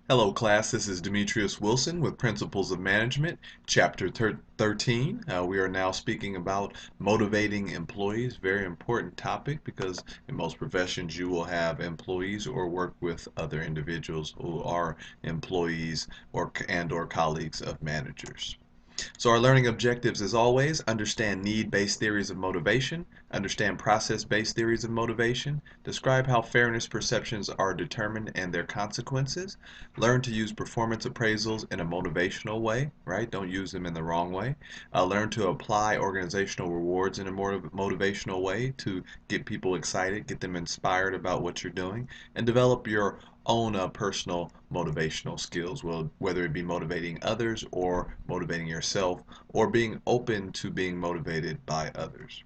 Hello class, this is Demetrius Wilson with Principles of Management, Chapter 13. We are now speaking about motivating employees. Very important topic because in most professions you will have employees or work with other individuals who are employees or colleagues of managers. So our learning objectives, as always, understand need-based theories of motivation, understand process-based theories of motivation, describe how fairness perceptions are determined and their consequences, learn to use performance appraisals in a motivational way, right? Don't use them in the wrong way. Learn to apply organizational rewards in a more motivational way to get people excited, get them inspired about what you're doing, and develop your own personal motivational skills, well, whether it be motivating others or motivating yourself or being open to being motivated by others.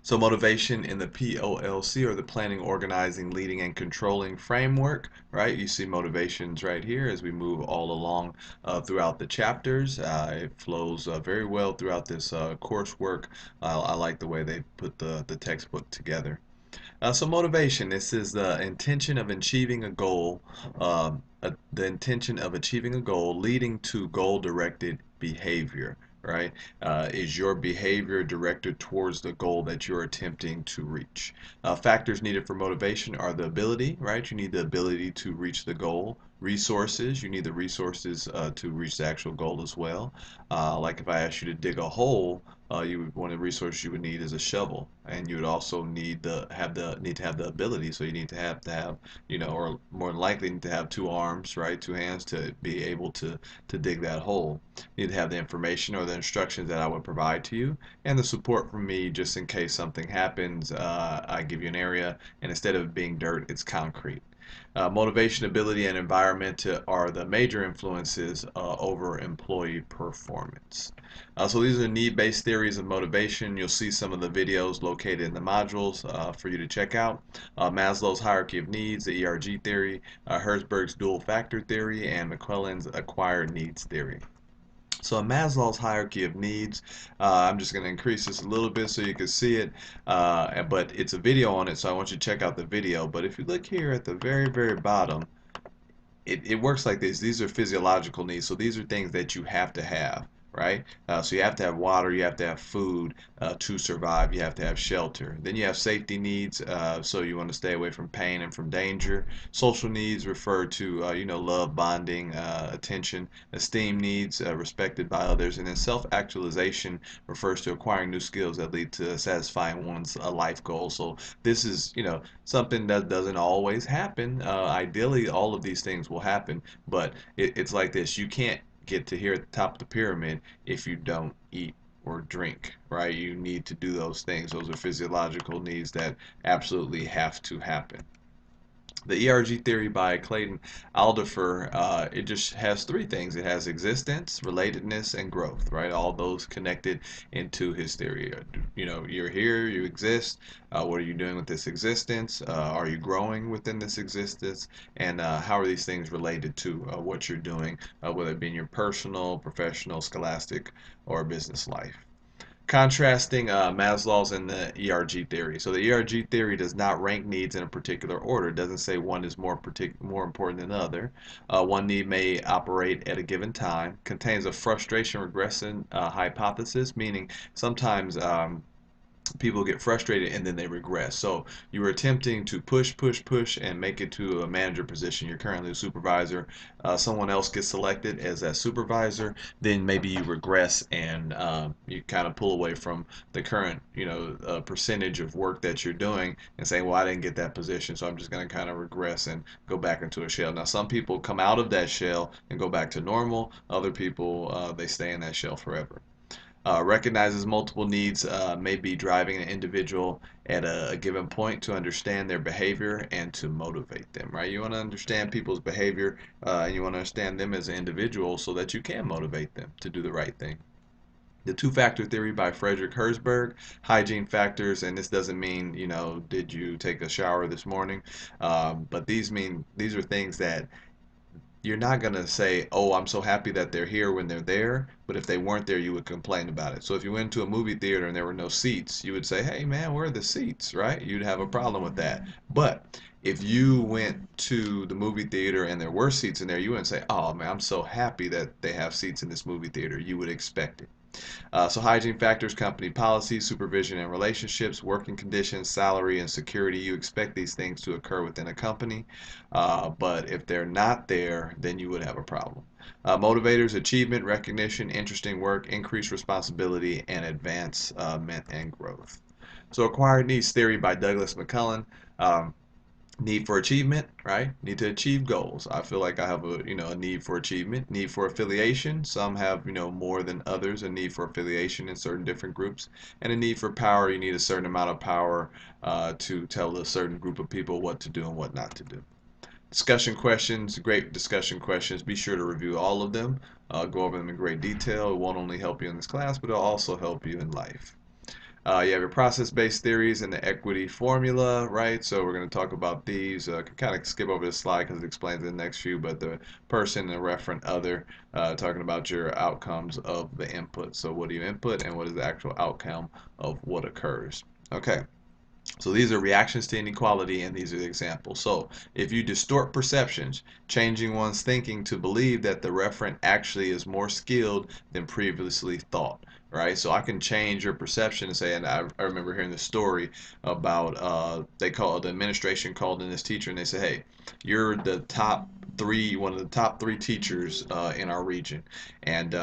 So motivation in the POLC, or the planning, organizing, leading, and controlling framework, right? You see motivations right here as we move all along throughout the chapters. It flows very well throughout this coursework. I like the way they put the textbook together. So motivation, this is the intention of achieving a goal, the intention of achieving a goal leading to goal-directed behavior, right? Is your behavior directed towards the goal that you're attempting to reach? Factors needed for motivation are the ability, right? You need the ability to reach the goal. Resources, you need the resources to reach the actual goal as well. Like if I asked you to dig a hole, one of the resources you would need is a shovel, and you would also need to have the ability. So you need to have or more than likely need to have two arms, right, two hands to be able to dig that hole. You need to have the information or the instructions that I would provide to you, and the support from me just in case something happens. I give you an area, and instead of it being dirt, it's concrete. Motivation, ability, and environment are the major influences over employee performance. So these are need-based theories of motivation. You'll see some of the videos located in the modules for you to check out. Maslow's hierarchy of needs, the ERG theory, Herzberg's dual factor theory, and McClelland's acquired needs theory. So in Maslow's hierarchy of needs, I'm just going to increase this a little bit so you can see it, but it's a video on it, so I want you to check out the video. But if you look here at the very, very bottom, it works like this. These are physiological needs. So these are things that you have to have, right? So you have to have water, you have to have food to survive, you have to have shelter. Then you have safety needs, so you want to stay away from pain and from danger. Social needs refer to, love, bonding, attention. Esteem needs, respected by others. And then self-actualization refers to acquiring new skills that lead to satisfying one's life goals. So this is, something that doesn't always happen. Ideally, all of these things will happen, but it's like this. You can't get to here at the top of the pyramid if you don't eat or drink, right? You need to do those things. Those are physiological needs that absolutely have to happen. The ERG theory by Clayton Aldifer, it just has three things. It has existence, relatedness, and growth, right? All those connected into his theory. You're here, you exist. What are you doing with this existence? Are you growing within this existence? And how are these things related to what you're doing, whether it be in your personal, professional, scholastic, or business life? Contrasting Maslow's and the ERG theory. So the ERG theory does not rank needs in a particular order. It doesn't say one is more important than the other. One need may operate at a given time. Contains a frustration regression hypothesis, meaning sometimes people get frustrated and then they regress. So you were attempting to push, and make it to a manager position. You're currently a supervisor. Someone else gets selected as that supervisor. Then maybe you regress and you kind of pull away from the current, percentage of work that you're doing and say, well, I didn't get that position, so I'm just going to kind of regress and go back into a shell. Now, some people come out of that shell and go back to normal. Other people, they stay in that shell forever. Recognizes multiple needs may be driving an individual at a given point to understand their behavior and to motivate them, right? You want to understand people's behavior, and you want to understand them as an individual so that you can motivate them to do the right thing. The two-factor theory by Frederick Herzberg, hygiene factors, and this doesn't mean, did you take a shower this morning? But these are things that you're not going to say, oh, I'm so happy that they're here when they're there, but if they weren't there, you would complain about it. So if you went to a movie theater and there were no seats, you would say, hey, man, where are the seats, right? You'd have a problem with that. But if you went to the movie theater and there were seats in there, you wouldn't say, oh, man, I'm so happy that they have seats in this movie theater. You would expect it. So hygiene factors, company policies, supervision and relationships, working conditions, salary, and security. You expect these things to occur within a company, but if they're not there, then you would have a problem. Motivators, achievement, recognition, interesting work, increased responsibility, and advancement and growth. So acquired needs theory by Douglas McCullen. Um, Need for achievement, right? Need to achieve goals. I feel like I have a need for achievement. Need for affiliation. Some have more than others, a need for affiliation in certain different groups. And a need for power. You need a certain amount of power to tell a certain group of people what to do and what not to do. Discussion questions, great discussion questions. Be sure to review all of them. Go over them in great detail. It won't only help you in this class, but it'll also help you in life. You have your process-based theories and the equity formula, right? So we're going to talk about these. Can kind of skip over this slide because it explains the next few, but the person and referent other, talking about your outcomes of the input. So what do you input and what is the actual outcome of what occurs? Okay. So these are reactions to inequality, and these are the examples. So if you distort perceptions, changing one's thinking to believe that the referent actually is more skilled than previously thought, right? So I can change your perception and say, and I remember hearing the story about the administration called in this teacher and they said, hey, you're the top three, one of the top three teachers in our region, and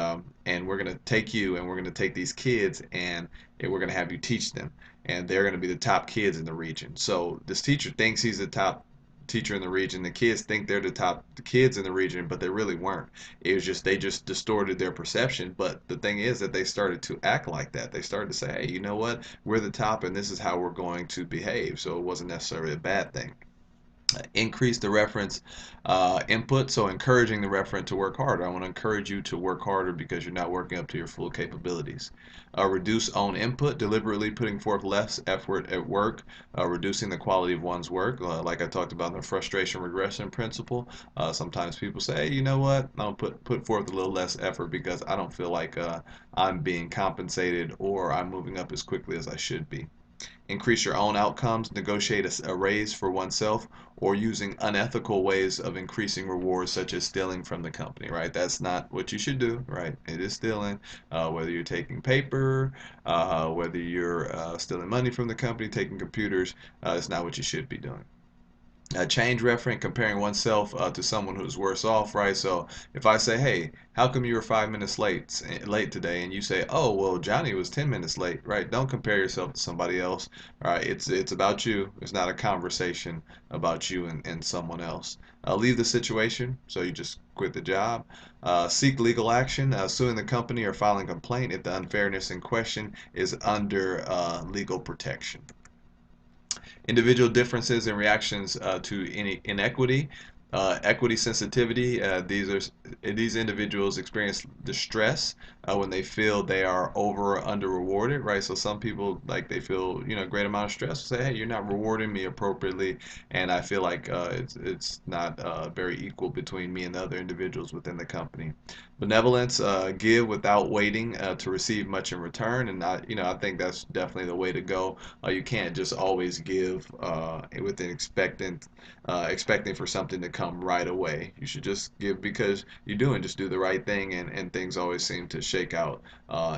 we're gonna take you and we're gonna take these kids and we're gonna have you teach them and they're going to be the top kids in the region. So this teacher thinks he's the top teacher in the region. The kids think they're the kids in the region, but they really weren't. It was just they just distorted their perception. But the thing is that they started to act like that. They started to say, hey, you know what? We're the top, and this is how we're going to behave. So it wasn't necessarily a bad thing. Increase the reference input, so encouraging the referent to work harder. I want to encourage you to work harder because you're not working up to your full capabilities. Reduce own input, deliberately putting forth less effort at work, reducing the quality of one's work. Like I talked about in the frustration regression principle, sometimes people say, hey, you know what, I'll put forth a little less effort because I don't feel like I'm being compensated or I'm moving up as quickly as I should be. Increase your own outcomes, negotiate a raise for oneself, or using unethical ways of increasing rewards, such as stealing from the company, right? That's not what you should do, right? It is stealing, whether you're taking paper, whether you're stealing money from the company, taking computers, it's not what you should be doing. Change referent, comparing oneself to someone who's worse off, right? So if I say, hey, how come you were 5 minutes late today? And you say, oh, well, Johnny was 10 minutes late, right? Don't compare yourself to somebody else, all right? It's about you. It's not a conversation about you and someone else. Leave the situation, so you just quit the job. Seek legal action, suing the company or filing complaint if the unfairness in question is under legal protection. Individual differences in reactions to any inequity, equity sensitivity. These individuals experience distress when they feel they are over or under rewarded, right? So some people like they feel a great amount of stress. Say, hey, you're not rewarding me appropriately, and I feel like it's not very equal between me and the other individuals within the company. Benevolence, give without waiting to receive much in return, and I think that's definitely the way to go. You can't just always give with an expecting for something to come right away. You should just give because you do and just do the right thing, and things always seem to shake out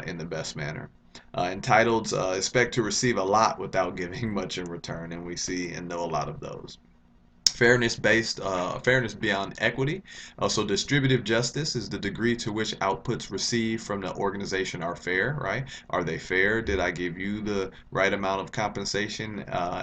in the best manner. Entitled, expect to receive a lot without giving much in return, and we see and know a lot of those. Fairness beyond equity. So distributive justice is the degree to which outputs received from the organization are fair, right? Are they fair? Did I give you the right amount of compensation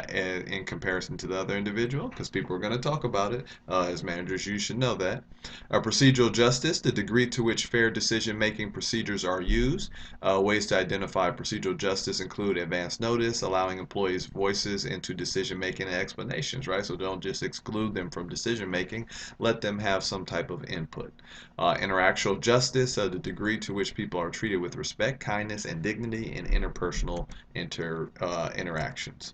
in comparison to the other individual? Because people are going to talk about it. As managers, you should know that. Procedural justice, the degree to which fair decision-making procedures are used. Ways to identify procedural justice include advance notice, allowing employees voices into decision-making and explanations, right? So don't just exclude them from decision making, let them have some type of input. Interactional justice, the degree to which people are treated with respect, kindness, and dignity in interpersonal interactions.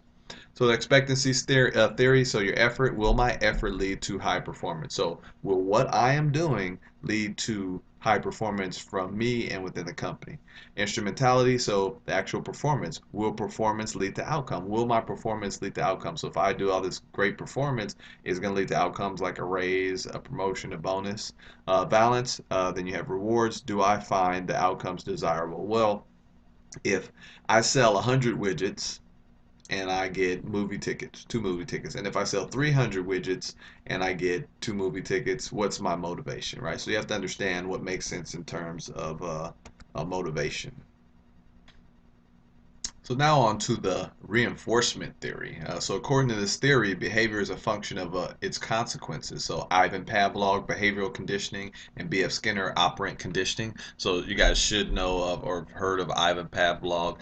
So the expectancy theory, so your effort, will my effort lead to high performance? So will what I am doing lead to high performance from me and within the company? Instrumentality, so the actual performance, will performance lead to outcome? Will my performance lead to outcome? So if I do all this great performance, is going to lead to outcomes like a raise, a promotion, a bonus. Balance, then you have rewards. Do I find the outcomes desirable? Well, if I sell 100 widgets and I get movie tickets, two movie tickets. And if I sell 300 widgets and I get two movie tickets, what's my motivation, right? So you have to understand what makes sense in terms of motivation. So now on to the reinforcement theory. So according to this theory, behavior is a function of its consequences. So Ivan Pavlov, behavioral conditioning, and B.F. Skinner, operant conditioning. So you guys should know of or have heard of Ivan Pavlov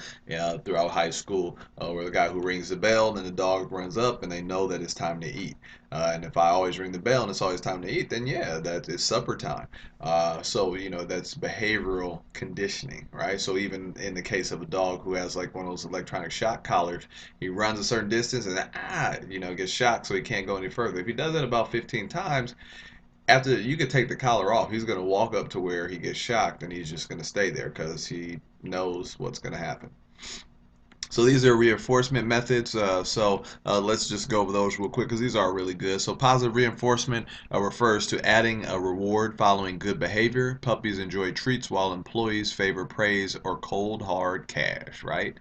throughout high school, where the guy who rings the bell and the dog runs up and they know that it's time to eat. And if I always ring the bell and it's always time to eat, then yeah, that is supper time. So that's behavioral conditioning, right? So even in the case of a dog who has like one of those electronic shock collars, he runs a certain distance and gets shocked, so he can't go any further. If he does it about 15 times, after you could take the collar off, he's going to walk up to where he gets shocked and he's just going to stay there because he knows what's going to happen. So these are reinforcement methods. Let's just go over those real quick because these are really good. So positive reinforcement refers to adding a reward following good behavior. Puppies enjoy treats while employees favor praise or cold hard cash, right?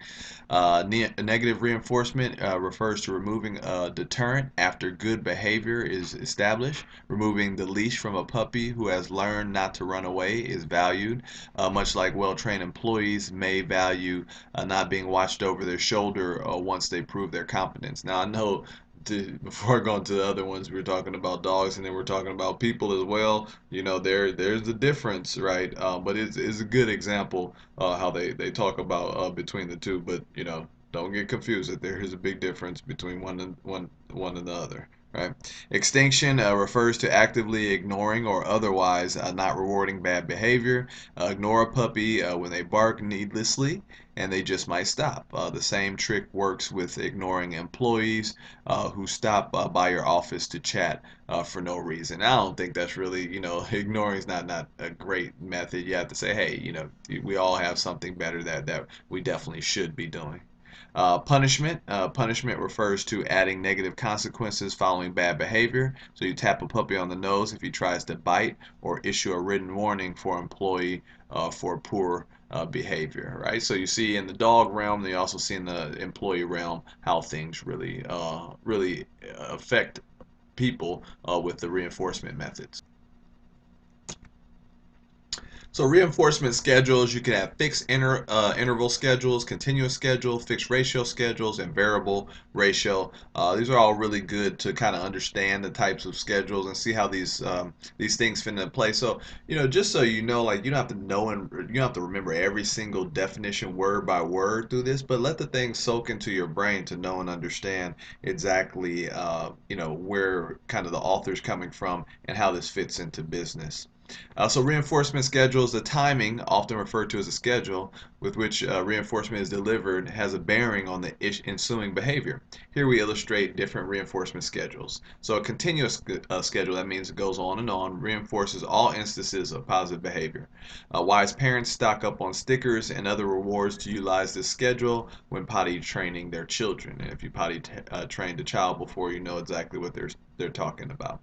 Negative reinforcement refers to removing a deterrent after good behavior is established. Removing the leash from a puppy who has learned not to run away is valued, much like well-trained employees may value not being watched over their shoulder once they prove their competence. Now, I know before going to the other ones, we were talking about dogs and then we're talking about people as well. There's a difference, right? But it's a good example how they talk about between the two. But don't get confused that there is a big difference between one and the other. Right. Extinction refers to actively ignoring or otherwise not rewarding bad behavior. Ignore a puppy when they bark needlessly, and they just might stop. The same trick works with ignoring employees who stop by your office to chat for no reason. I don't think that's really, ignoring is not a great method. You have to say, hey, we all have something better that we definitely should be doing. Punishment. Punishment refers to adding negative consequences following bad behavior. So you tap a puppy on the nose if he tries to bite, or issue a written warning for employee for poor behavior, right? So you see in the dog realm, you also see in the employee realm how things really affect people with the reinforcement methods. So reinforcement schedules, you can have fixed interval schedules, continuous schedule, fixed ratio schedules, and variable ratio. These are all really good to kind of understand the types of schedules and see how these things fit into play. So just so you know, like you don't have to know and you don't have to remember every single definition word by word through this, but let the things soak into your brain to know and understand exactly where kind of the author's coming from and how this fits into business. So reinforcement schedules, the timing, often referred to as a schedule, with which reinforcement is delivered, has a bearing on the ensuing behavior. Here we illustrate different reinforcement schedules. So a continuous schedule, that means it goes on and on, reinforces all instances of positive behavior. Wise parents stock up on stickers and other rewards to utilize this schedule when potty training their children. And if you potty trained a child before, you know exactly what they're talking about.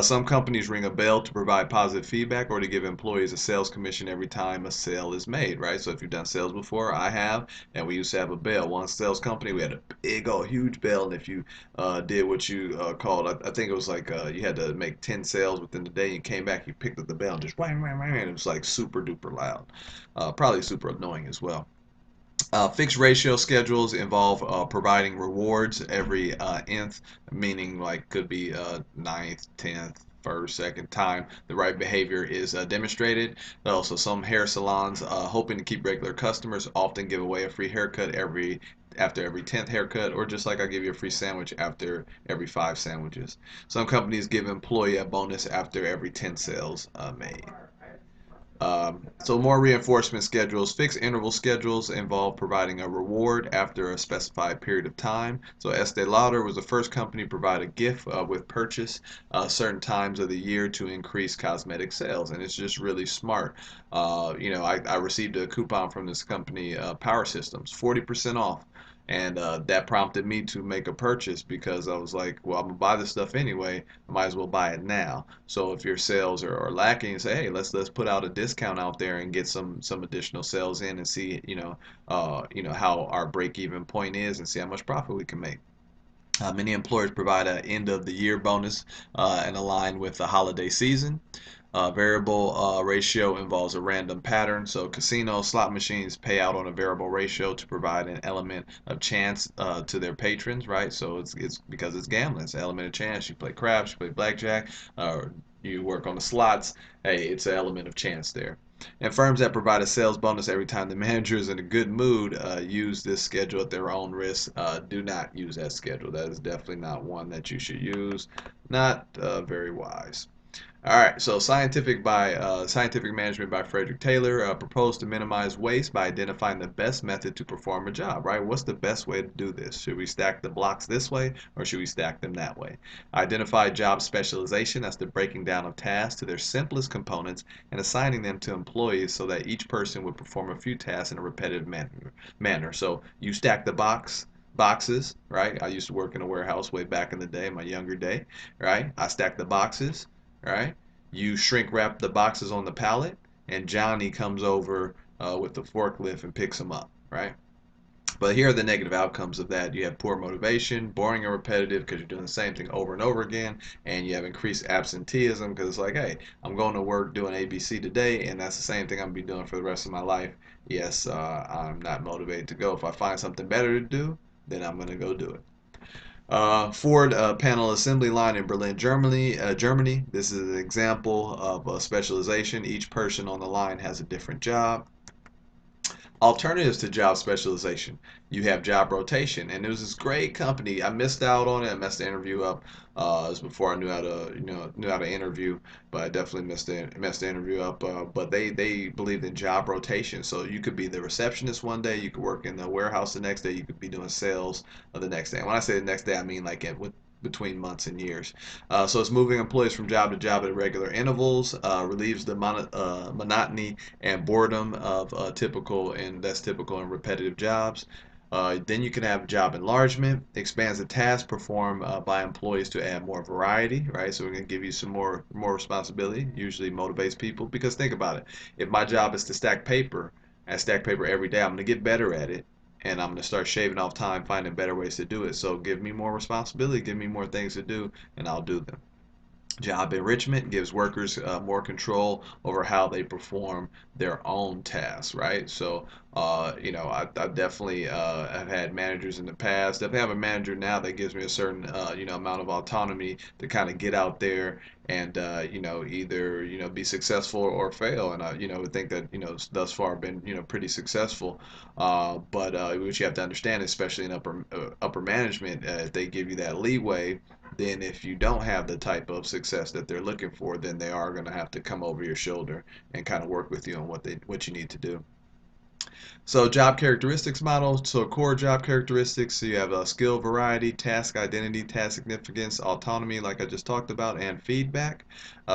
Some companies ring a bell to provide positive feedback or to give employees a sales commission every time a sale is made, right? So if you've done sales before, I have, and we used to have a bell. One sales company, we had a big old huge bell, and if you did what you called, I think it was like you had to make 10 sales within the day. You came back, you picked up the bell, and just whang, whang, whang, and it was like super duper loud. Probably super annoying as well. Fixed ratio schedules involve providing rewards every nth, meaning like could be ninth, tenth, first, second time the right behavior is demonstrated. Also, some hair salons, hoping to keep regular customers, often give away a free haircut after every 10th haircut, or just like I give you a free sandwich after every 5 sandwiches. Some companies give employee a bonus after every 10 sales made. So more reinforcement schedules. Fixed interval schedules involve providing a reward after a specified period of time. So Estee Lauder was the first company to provide a gift with purchase certain times of the year to increase cosmetic sales, and it's just really smart. I received a coupon from this company, Power Systems, 40% off. And that prompted me to make a purchase because I was like, well, I'm gonna buy this stuff anyway. I might as well buy it now. So if your sales are lacking, say, hey, let's put out a discount out there and get some additional sales in and see, how our break even point is and see how much profit we can make. Many employers provide an end of the year bonus and align with the holiday season. Variable ratio involves a random pattern. So casino slot machines pay out on a variable ratio to provide an element of chance to their patrons, right? So it's because it's gambling. It's an element of chance. You play craps, you play blackjack, you work on the slots. Hey, it's an element of chance there. And firms that provide a sales bonus every time the manager is in a good mood use this schedule at their own risk. Do not use that schedule. That is definitely not one that you should use. Not very wise. All right, so Scientific Management by Frederick Taylor proposed to minimize waste by identifying the best method to perform a job, right? What's the best way to do this? Should we stack the blocks this way or should we stack them that way? Identify job specialization, that's the breaking down of tasks to their simplest components and assigning them to employees so that each person would perform a few tasks in a repetitive manner. So you stack the boxes, right? I used to work in a warehouse way back in the day, my younger day, right? I stack the boxes, right? You shrink wrap the boxes on the pallet, and Johnny comes over with the forklift and picks them up, right? But here are the negative outcomes of that. You have poor motivation, boring and repetitive because you're doing the same thing over and over again, and you have increased absenteeism because it's like, hey, I'm going to work doing ABC today, and that's the same thing I'm gonna be doing for the rest of my life. Yes, I'm not motivated to go. If I find something better to do, then I'm gonna go do it. Ford panel assembly line in Berlin, Germany. Germany. This is an example of a specialization. Each person on the line has a different job. Alternatives to job specialization. You have job rotation, and it was this great company. I missed out on it. I messed the interview up. It was before I knew how to, knew how to interview, but I definitely messed the interview up. But they believed in job rotation, so you could be the receptionist one day, you could work in the warehouse the next day, you could be doing sales the next day. And when I say the next day, I mean like with between months and years. So it's moving employees from job to job at regular intervals, relieves the monotony and boredom of that's typical in repetitive jobs. Then you can have job enlargement, expands the task performed by employees to add more variety, right? So we're going to give you some more responsibility. Usually motivates people because think about it. If my job is to stack paper, I stack paper every day. I'm going to get better at it, and I'm going to start shaving off time, finding better ways to do it. So give me more responsibility, give me more things to do, and I'll do them. Job enrichment gives workers more control over how they perform their own tasks, right? So, I definitely have had managers in the past. Definitely have a manager now that gives me a certain, amount of autonomy to kind of get out there and, either, be successful or fail. And I, would think that, thus far been, pretty successful. But what you have to understand, especially in upper management, if they give you that leeway, then if you don't have the type of success that they're looking for, then they are going to have to come over your shoulder and kind of work with you on what you need to do. So job characteristics model. So core job characteristics. So you have a skill variety, task identity, task significance, autonomy, like I just talked about, and feedback.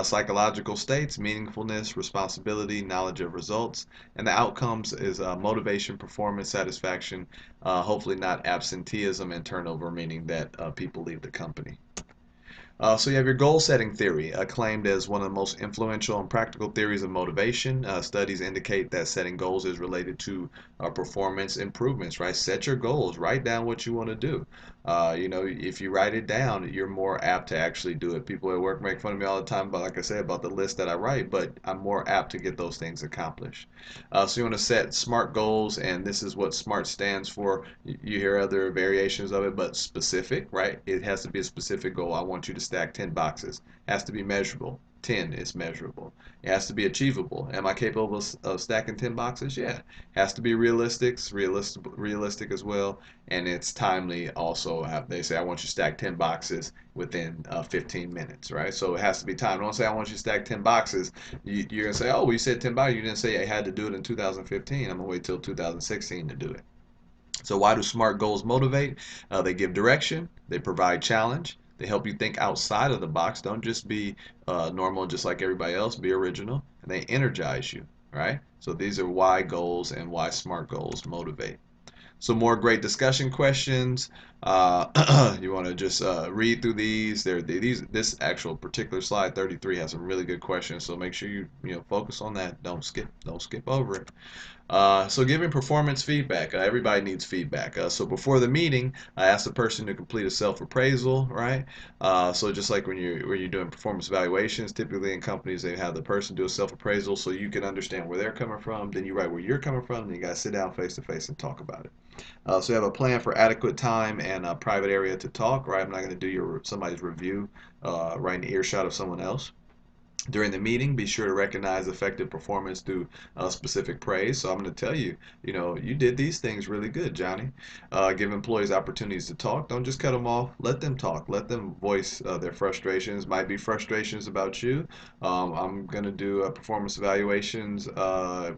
Psychological states, meaningfulness, responsibility, knowledge of results, and the outcomes is motivation, performance, satisfaction. Hopefully not absenteeism and turnover, meaning that people leave the company. So you have your goal setting theory, acclaimed as one of the most influential and practical theories of motivation. Studies indicate that setting goals is related to performance improvements, right? Set your goals, write down what you want to do. If you write it down, you're more apt to actually do it. People at work make fun of me all the time, but like I said, about the list that I write, but I'm more apt to get those things accomplished. So you want to set SMART goals, and this is what SMART stands for. You hear other variations of it, but specific, right? It has to be a specific goal. I want you to stack 10 boxes. Has to be measurable. 10 is measurable. It has to be achievable. Am I capable of stacking 10 boxes? Yeah. It has to be realistic as well, and it's timely also. They say I want you to stack 10 boxes within 15 minutes, right? So it has to be timed. Don't say I want you to stack 10 boxes. You're gonna say, oh, well, you said 10 boxes. You didn't say I had to do it in 2015. I'm gonna wait till 2016 to do it. So why do SMART goals motivate? They give direction, they provide challenge, they help you think outside of the box. Don't just be normal, just like everybody else. Be original, and they energize you. Right? So these are why goals and why SMART goals motivate. Some more great discussion questions. You want to just read through these. This actual particular slide 33 has some really good questions. So make sure you focus on that. Don't skip over it. So giving performance feedback. Everybody needs feedback. So before the meeting, I ask the person to complete a self-appraisal, right? So just like when you're doing performance evaluations, typically in companies they have the person do a self-appraisal so you can understand where they're coming from. Then you write where you're coming from. Then you got to sit down face to face and talk about it. So you have a plan for adequate time and a private area to talk, right? I'm not going to do somebody's review right in the earshot of someone else. During the meeting, be sure to recognize effective performance through specific praise. So I'm going to tell you, you did these things really good, Johnny. Give employees opportunities to talk. Don't just cut them off. Let them talk. Let them voice their frustrations. Might be frustrations about you. I'm going to do performance evaluations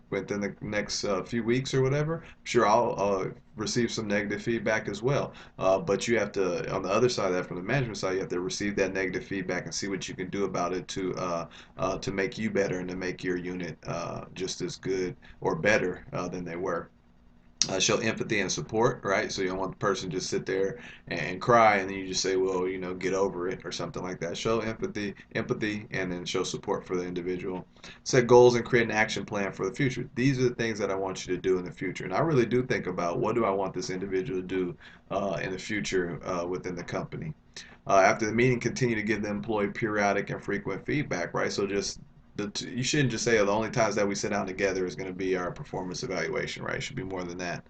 within the next few weeks or whatever. I'm sure I'll receive some negative feedback as well. But you have to, on the other side of that, from the management side, you have to receive that negative feedback and see what you can do about it to make you better and to make your unit just as good or better than they were. Show empathy and support, right? So you don't want the person to just sit there and cry, and then you just say, well, get over it or something like that. Show empathy, and then show support for the individual. Set goals and create an action plan for the future. These are the things that I want you to do in the future, and I really do think about what do I want this individual to do in the future within the company. After the meeting, continue to give the employee periodic and frequent feedback, right? So just you shouldn't just say, oh, the only times that we sit down together is going to be our performance evaluation, right? It should be more than that.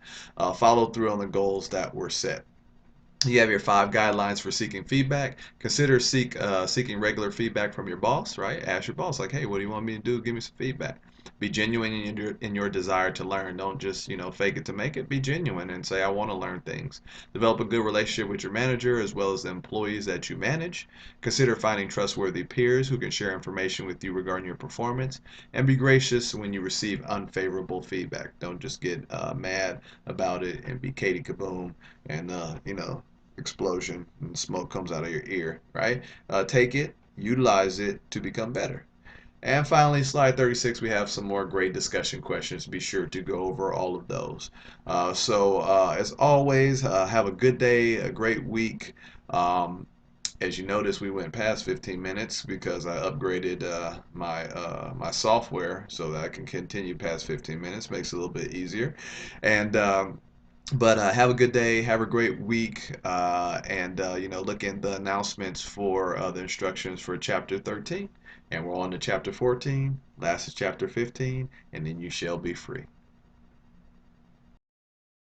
Follow through on the goals that were set. You have your 5 guidelines for seeking feedback. Consider seeking regular feedback from your boss, right? Ask your boss, like, hey, what do you want me to do? Give me some feedback. Be genuine in your desire to learn. Don't just, fake it to make it. Be genuine and say, I want to learn things. Develop a good relationship with your manager as well as the employees that you manage. Consider finding trustworthy peers who can share information with you regarding your performance. And be gracious when you receive unfavorable feedback. Don't just get mad about it and be Katie Kaboom and, explosion and smoke comes out of your ear, right? Take it, utilize it to become better. And finally, slide 36, we have some more great discussion questions. Be sure to go over all of those. As always, have a good day, a great week. As you notice, we went past 15 minutes because I upgraded my software so that I can continue past 15 minutes. Makes it a little bit easier. And but have a good day, have a great week, and look in the announcements for the instructions for chapter 13. And we're on to chapter 14. Last is chapter 15, and then you shall be free.